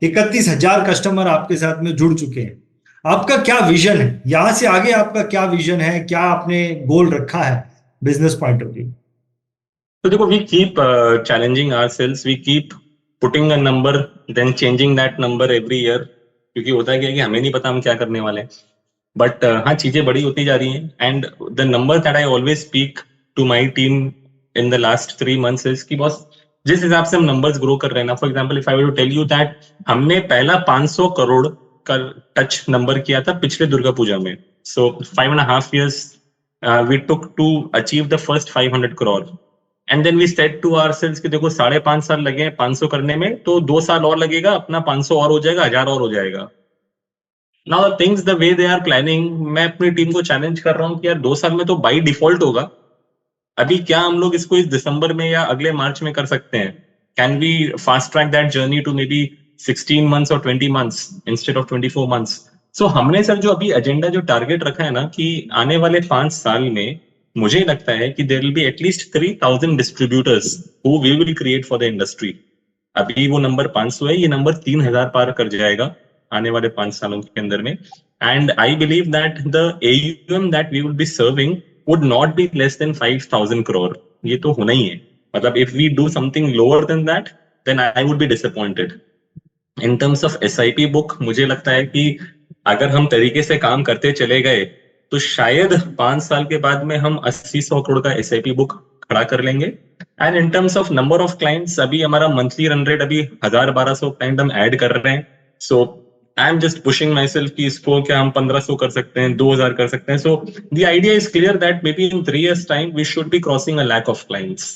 31,000 कस्टमर आपके साथ में जुड़ चुके हैं. आपका क्या विजन है यहां से आगे? आपका क्या विजन है, क्या आपने गोल रखा है बिजनेस पॉइंट ऑफ व्यू? तो देखो, we keep challenging ourselves, we keep putting a number then changing that number every year, क्योंकि होता क्या है कि हमें नहीं पता हम क्या करने वाले हैं. बट हाँ, चीजें बड़ी होती जा रही हैं. And the number that I always speak to my team in the last 3 months is कि बॉस, जिस हिसाब से हम नंबर्स ग्रो कर रहे हैं ना, for example if I to tell you that हमने पहला 500 करोड़ का टच नंबर किया था पिछले दुर्गा पूजा में. सो 5.5 years we took to achieve the first 500 crore. And then we set to ourselves कि देखो 5.5 साल लगे 500 करने में, तो 2 साल और लगेगा, अपना 500 और हो जाएगा, 1000 और हो जाएगा. Now the things the way they are planning, मैं अपनी टीम को चैलेंज कर रहा हूँ कि यार 2 साल में तो बाई डिफॉल्ट होगा. अभी क्या हम लोग इसको इस दिसंबर में या अगले मार्च में कर सकते हैं? Can we fast track that journey to maybe 16 months और 20 months इंस्टेड ऑफ 24 months? सो हमने सर जो अभी एजेंडा जो टारगेट रखा है ना कि आने वाले 5 साल में मुझे लगता है कि there will be at least 3,000 distributors who we will create for the industry. अभी वो नंबर 500 है, ये नंबर 3,000 पार कर जाएगा आने वाले 5 सालों के अंदर में. And I believe that the AUM that we will be serving would not be less than 5,000 crore. ये तो होना ही है. मतलब if we do something lower than that, then I would be disappointed. In terms of SIP book, मुझे लगता है कि अगर हम तरीके से काम करते चले गए तो शायद 5 साल के बाद में हम 80-100 करोड़ का SIP बुक खड़ा कर लेंगे. And in terms of number of clients, अभी हमारा मंथली रन रेट अभी 1,000-1,200 क्लाइंट हम ऐड कर रहे हैं. So I am just pushing myself कि इसको क्या हम 1,500 कर सकते हैं, 2,000 कर सकते हैं. So the idea is clear that maybe in 3 years time we should be crossing a lakh of clients.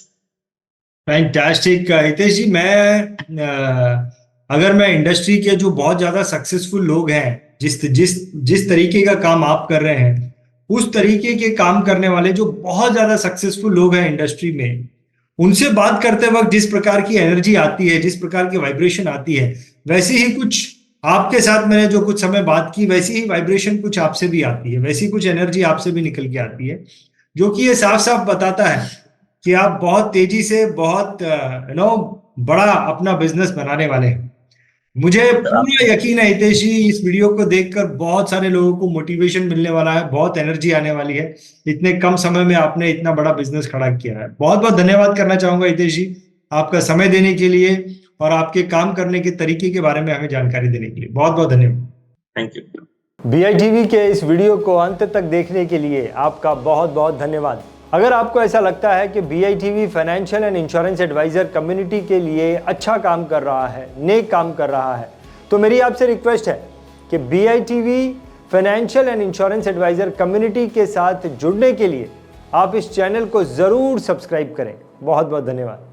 Fantastic Hitesh ji. अगर मैं इंडस्ट्री के जो बहुत ज्यादा सक्सेसफुल लोग हैं, जिस तरीके का काम आप कर रहे हैं, उस तरीके के काम करने वाले जो बहुत ज्यादा सक्सेसफुल लोग हैं इंडस्ट्री में, उनसे बात करते वक्त जिस प्रकार की एनर्जी आती है, जिस प्रकार की वाइब्रेशन आती है, वैसे ही कुछ आपके साथ मैंने जो कुछ समय बात की, वैसी ही वाइब्रेशन कुछ आपसे भी आती है, वैसी कुछ एनर्जी आपसे भी निकल के आती है, जो कि ये साफ साफ बताता है कि आप बहुत तेजी से बहुत बड़ा अपना बिजनेस बनाने वाले हैं. मुझे पूरा यकीन है हितेश जी, इस वीडियो को देखकर बहुत सारे लोगों को मोटिवेशन मिलने वाला है, बहुत एनर्जी आने वाली है. इतने कम समय में आपने इतना बड़ा बिजनेस खड़ा किया है. बहुत बहुत धन्यवाद करना चाहूंगा हितेश जी, आपका समय देने के लिए और आपके काम करने के तरीके के बारे में हमें जानकारी देने के लिए. बहुत बहुत धन्यवाद. Thank you. BITV के इस वीडियो को अंत तक देखने के लिए आपका बहुत बहुत धन्यवाद. अगर आपको ऐसा लगता है कि BITV financial and insurance adviser community के लिए अच्छा काम कर रहा है, नेक काम कर रहा है, तो मेरी आपसे रिक्वेस्ट है कि BITV financial and insurance adviser community के साथ जुड़ने के लिए आप इस चैनल को ज़रूर सब्सक्राइब करें. बहुत बहुत धन्यवाद.